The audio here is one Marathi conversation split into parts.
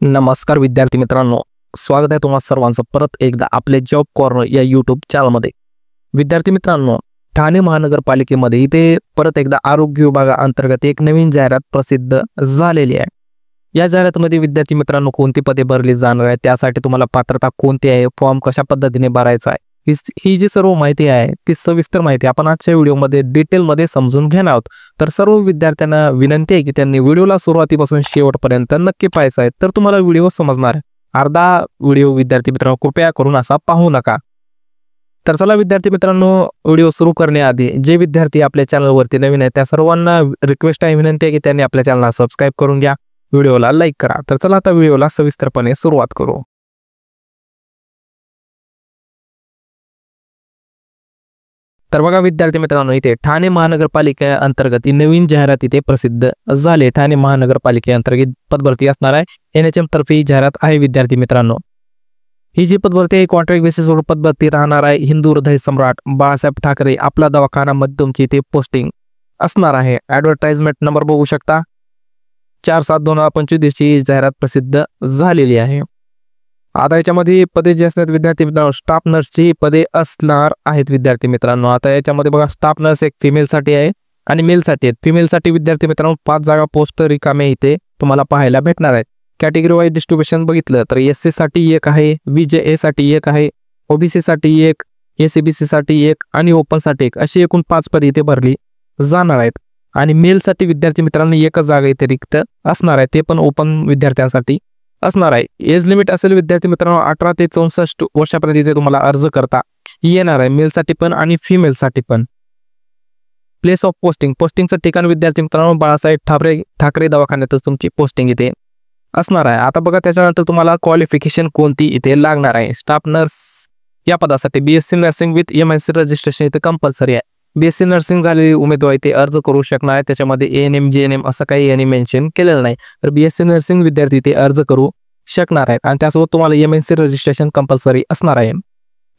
नमस्कार विद्यार्थी मित्रांनो, स्वागत आहे तुम्हा सर्वांचं परत एकदा आपले जॉब कॉर्नर या यूट्यूब चॅनलमध्ये। विद्यार्थी मित्रांनो, ठाणे महानगरपालिकेमध्ये इथे परत एकदा आरोग्य विभागाअंतर्गत एक नवीन जाहिरात प्रसिद्ध झालेली आहे। या जाहिरातीमध्ये विद्यार्थी मित्रांनो कोणती पदे भरली जाणार आहे, त्यासाठी तुम्हाला पात्रता कोणती आहे, फॉर्म कशा पद्धतीने भरायचा आहे, ही जी सर्व माहिती आहे ती सविस्तर माहिती आपण आजच्या व्हिडिओमध्ये डिटेलमध्ये समजून घेणार आहोत। तर सर्व विद्यार्थ्यांना विनंती आहे की त्यांनी व्हिडिओला सुरुवातीपासून शेवटपर्यंत नक्की पाहायचा आहे, तर तुम्हाला व्हिडिओ समजणार आहे। अर्धा व्हिडिओ विद्यार्थी मित्रांनो कृपया करून असा पाहू नका। तर चला विद्यार्थी मित्रांनो, व्हिडिओ सुरू करण्याआधी जे विद्यार्थी आपल्या चॅनलवरती नवीन आहेत त्या सर्वांना रिक्वेस्ट आहे, विनंती आहे की त्यांनी आपल्या चॅनलला सबस्क्राइब करून घ्या, व्हिडिओला लाईक करा। तर चला आता व्हिडिओला सविस्तरपणे सुरुवात करू। तर बघा विद्यार्थी मित्रांनो, इथे ठाणे महानगरपालिकेअंतर्गत ही नवीन जाहिरात इथे प्रसिद्ध झाली। ठाणे महानगरपालिकेअंतर्गत पदभरती असणार आहे, NHM तर्फे ही जाहिरात आहे। विद्यार्थी मित्रांनो, ही जी पदभरती आहे कॉन्ट्रॅक्ट बेसिसवर पदभरती राहणार आहे। हिंदू हृदय सम्राट बाळासाहेब ठाकरे आपला दवाखाना मध्ये तुमची इथे पोस्टिंग असणार आहे। ॲडव्हर्टाइजमेंट नंबर बघू शकता, 4/7/2025 दिवशी जाहिरात प्रसिद्ध झालेली आहे। आता याच्यामध्ये पदे जे असतात विद्यार्थी मित्रांनो, स्टाफ नर्सची पदे असणार आहेत। विद्यार्थी मित्रांनो, आता याच्यामध्ये बघा स्टाफ नर्स एक फिमेलसाठी आहे आणि मेलसाठी आहेत। फिमेलसाठी विद्यार्थी मित्रांनो 5 जागा पोस्ट रिकामे इथे तुम्हाला पाहायला भेटणार आहेत। कॅटेगरी वाईज डिस्ट्रीब्युशन बघितलं तर SC साठी एक आहे, VJA साठी एक आहे, OBC साठी एक, ACBC साठी एक आणि ओपन साठी एक, अशी एकूण 5 पदे इथे भरली जाणार आहेत। आणि मेलसाठी विद्यार्थी मित्रांनो एकच जागा इथे रिक्त असणार आहे, ते पण ओपन विद्यार्थ्यांसाठी असणार आहे। एज लिमिट असेल विद्यार्थी मित्रांनो 18 ते 64 वर्षापर्यंत इथे तुम्हाला अर्ज करता येणार आहे, मेलसाठी पण आणि फिमेलसाठी पण। प्लेस ऑफ पोस्टिंगचं ठिकाण विद्यार्थी मित्रांनो बाळासाहेब ठाकरे दवाखान्यातच तुमची पोस्टिंग इथे असणार आहे। आता बघा त्याच्यानंतर तुम्हाला क्वालिफिकेशन कोणती इथे लागणार आहे। स्टाफ नर्स या पदासाठी BSc nursing with MNC registration इथे कंपल्सरी आहे। BSc नर्सिंग झालेली उमेदवार इथे अर्ज करू शकणार आहे। त्याच्यामध्ये ANM JNM असं काही यांनी मेन्शन केलेलं नाही, तर BSc नर्सिंग विद्यार्थी इथे अर्ज करू शकणार आहेत आणि त्यासोबत तुम्हाला MNC रजिस्ट्रेशन कंपल्सरी असणार आहे।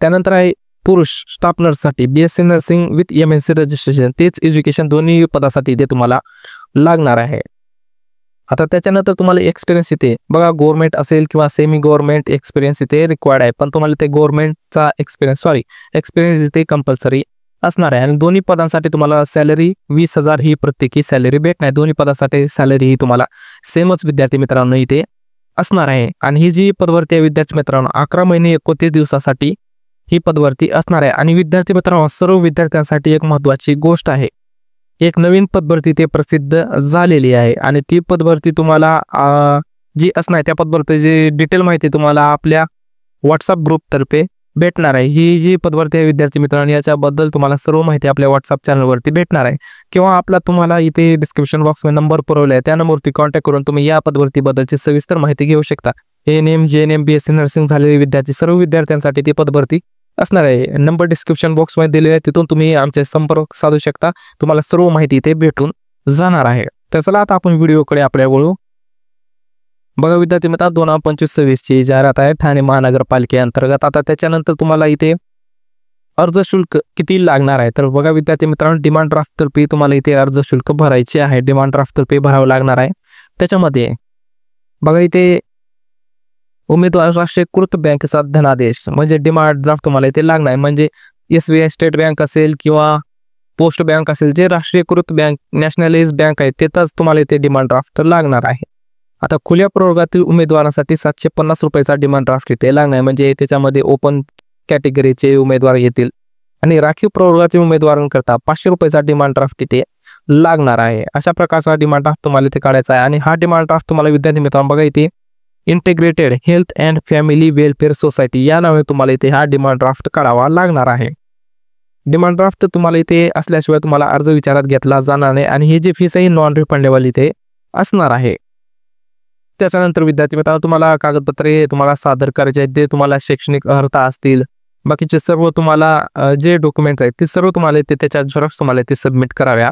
त्यानंतर आहे पुरुष स्टाफ नर्ससाठी BSc nursing with MNC registration, तेच एज्युकेशन दोन्ही पदासाठी इथे तुम्हाला लागणार आहे। आता त्याच्यानंतर तुम्हाला एक्सपिरियन्स इथे बघा गव्हर्नमेंट असेल किंवा सेमी गव्हर्नमेंट एक्सपिरियन्स इथे रिक्वायर्ड आहे, पण तुम्हाला ते गव्हर्नमेंटचा एक्सपिरियन्स इथे कंपल्सरी असणार आहे। आणि दोन्ही पदांसाठी तुम्हाला सॅलरी 20,000 ही प्रत्येकी सॅलरी भेटणार आहे। दोन्ही पदासाठी सॅलरी ही तुम्हाला सेमच विद्यार्थी मित्रांनो इथे असणार आहे। आणि ही जी पदभरती आहे विद्यार्थी मित्रांनो 11 महिने 29 दिवसासाठी ही पदभरती असणार आहे। आणि विद्यार्थी मित्रांनो सर्व विद्यार्थ्यांसाठी एक महत्त्वाची गोष्ट आहे, एक नवीन पदभरती ते प्रसिद्ध झालेली आहे आणि ती पदभरती तुम्हाला जी असणार त्या पदभरतीची डिटेल माहिती तुम्हाला आपल्या व्हॉट्सअप ग्रुपतर्फे भेटणार आहे। ही जी पदभरती आहे विद्यार्थी मित्रांनो याच्याबद्दल तुम्हाला सर्व माहिती आपल्या व्हॉट्सअप चॅनलवरती भेटणार आहे, किंवा आपला तुम्हाला इथे डिस्क्रिप्शन बॉक्समध्ये नंबर पुरवला आहे त्या नंबरवरती कॉन्टॅक्ट करून तुम्ही या पदभरतीबद्दलची सविस्तर माहिती घेऊ शकता। ANM JNM BSc नर्सिंग झालेले विद्यार्थी सर्व विद्यार्थ्यांसाठी ती पदभरती असणार आहे। नंबर डिस्क्रिप्शन बॉक्समध्ये दिलेला आहे, तिथून तुम्ही आमचे संपर्क साधू शकता, तुम्हाला सर्व माहिती इथे भेटून जाणार आहे। तर चला आता आपण व्हिडिओकडे आपल्या वळू। बघा विद्यार्थी मित्रांनो 2025-26 ची जाहिरात आहे ठाणे महानगरपालिकेअंतर्गत। आता त्याच्यानंतर तुम्हाला इथे अर्ज शुल्क किती लागणार आहे, तर बघा विद्यार्थी मित्रांनो डिमांड ड्राफ्ट तर्फे तुम्हाला इथे अर्ज शुल्क भरायचे आहे। डिमांड ड्राफ्ट तर्फे भरावं लागणार आहे। त्याच्यामध्ये बघा इथे उमेदवार राष्ट्रीयकृत बँकेचा धनादेश म्हणजे डिमांड ड्राफ्ट तुम्हाला इथे लागणार आहे, म्हणजे SBI स्टेट बँक असेल किंवा पोस्ट बँक असेल, जे राष्ट्रीयकृत बँक नॅशनलाइज बँक आहे तेच तुम्हाला इथे डिमांड ड्राफ्ट लागणार आहे। आता खुल्या प्रवर्गातील उमेदवारांसाठी 750 रुपयाचा डिमांड ड्राफ्ट इथे लागणार आहे, म्हणजे त्याच्यामध्ये ओपन कॅटेगरीचे उमेदवार येतील। आणि राखीव प्रवर्गातील उमेदवारांकरता 500 रुपयाचा डिमांड ड्राफ्ट इथे लागणार आहे। अशा प्रकारचा डिमांड ड्राफ्ट तुम्हाला इथे काढायचा आहे। आणि हा डिमांड ड्राफ्ट तुम्हाला विद्यार्थी मित्रांनो बघा इथे integrated health and family welfare society या नावाने तुम्हाला इथे हा डिमांड ड्राफ्ट काढावा लागणार आहे। डिमांड ड्राफ्ट तुम्हाला इथे असल्याशिवाय तुम्हाला अर्ज विचारात घेतला जाणार नाही आणि ही जी फीस आहे नॉन रिफंडेबल इथे असणार आहे। त्याच्यानंतर विद्यार्थी मित्रांनो तुम्हाला कागदपत्रे तुम्हाला सादर करायचे आहेत, ते तुम्हाला शैक्षणिक अर्हता असतील, बाकीचे सर्व तुम्हाला जे डॉक्युमेंट्स आहेत ते सर्व तुम्हाला इथे त्याच्या झेरॉक्स तुम्हाला इथे सबमिट कराव्या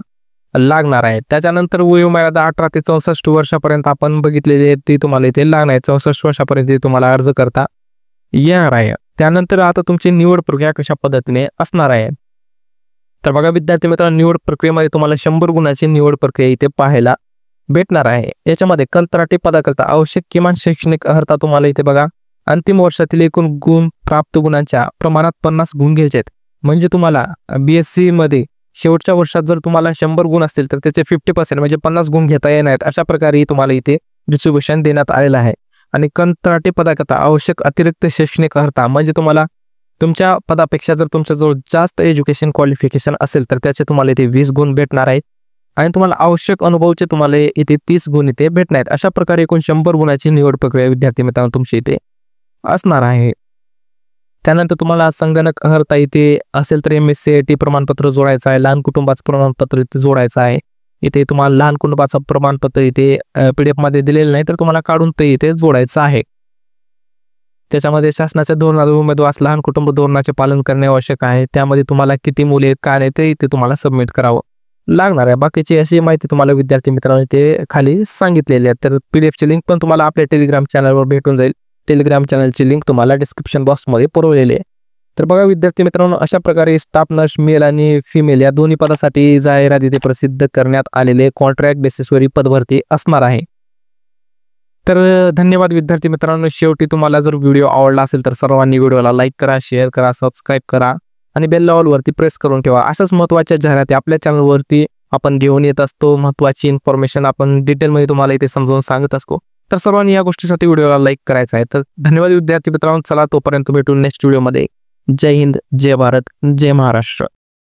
लागणार आहे। त्याच्यानंतर वयोमर्यादा 18 ते 64 वर्षापर्यंत आपण बघितलेली आहे ती तुम्हाला इथे लागणार आहे। 64 वर्षापर्यंत तुम्हाला अर्ज करता येणार आहे। त्यानंतर आता तुमची निवड प्रक्रिया कशा पद्धतीने असणार आहे, तर बघा विद्यार्थी मित्रांनो निवड प्रक्रियेमध्ये तुम्हाला 100 गुणाची निवड प्रक्रिया इथे पाहायला भेटणार आहे। याच्यामध्ये कंत्राटी पदाकरता आवश्यक किमान शैक्षणिक अर्हता तुम्हाला इथे बघा अंतिम वर्षातील एकूण गुण प्राप्त गुणांच्या प्रमाणात 50 गुण घ्यायचे आहेत। म्हणजे तुम्हाला BSc मध्ये शेवटच्या वर्षात जर तुम्हाला 100 गुण असतील तर त्याचे 50% म्हणजे 50 गुण घेता येणार आहेत। अशा प्रकारे तुम्हाला इथे डिस्ट्रीब्युशन देण्यात आलेलं आहे। आणि कंत्राटी पदाकरता आवश्यक अतिरिक्त शैक्षणिक अर्हता म्हणजे तुम्हाला तुमच्या पदापेक्षा जर तुमच्याजवळ जास्त एज्युकेशन क्वालिफिकेशन असेल तर त्याचे तुम्हाला इथे 20 गुण भेटणार आहेत। आणि तुम्हाला आवश्यक अनुभवचे तुम्हाला इथे 30 गुण इथे भेटणार आहेत। अशा प्रकारे एकूण 100 गुणाची निवड प्रक्रिया विद्यार्थी मित्रांनो तुमची इथे असणार आहे। त्यानंतर तुम्हाला संगणक अर्हता इथे असेल तर MSc प्रमाणपत्र जोडायचं आहे। लहान कुटुंबाचं प्रमाणपत्र इथे जोडायचं आहे। इथे तुम्हाला लहान कुटुंबाचं प्रमाणपत्र इथे PDF मध्ये दिलेलं नाही तर तुम्हाला काढून ते इथे जोडायचं आहे। त्याच्यामध्ये शासनाच्या धोरणावर उमेदवार लहान कुटुंब धोरणाचे पालन करणे आवश्यक आहे। त्यामध्ये तुम्हाला किती मुले आहेत काय नाही ते इथे तुम्हाला सबमिट करावं लागणार आहे। बाकीची अशी माहिती तुम्हाला विद्यार्थी मित्रांनो इथे खाली सांगितलेली आहे। तर PDF ची लिंक पण तुम्हाला आपल्या टेलिग्राम चॅनलवर भेटून जाईल। टेलिग्राम चॅनलची लिंक तुम्हाला डिस्क्रिप्शन बॉक्समध्ये पुरवलेली आहे। तर बघा विद्यार्थी मित्रांनो अशा प्रकारे स्टाफ नर्स मेल आणि फिमेल या दोन्ही पदासाठी जाहिरात इथे प्रसिद्ध करण्यात आलेले कॉन्ट्रॅक्ट बेसिसवरील पदभरती असणार आहे। तर धन्यवाद विद्यार्थी मित्रांनो। शेवटी तुम्हाला जर व्हिडिओ आवडला असेल तर सर्वांनी व्हिडिओला लाईक करा, शेअर करा, सबस्क्राईब करा आणि बेल वरती प्रेस करून ठेवा। अशाच महत्त्वाच्या जाहिराती आपल्या चॅनलवरती आपण घेऊन येत असतो। महत्त्वाची इन्फॉर्मेशन आपण डिटेलमध्ये तुम्हाला इथे समजावून सांगत असतो। तर सर्वांनी या गोष्टीसाठी व्हिडिओला लाईक करायचा आहे। तर धन्यवाद विद्यार्थी मित्रांनो। चला तोपर्यंत भेटू नेक्स्ट व्हिडिओमध्ये। जय हिंद, जय भारत, जय महाराष्ट्र।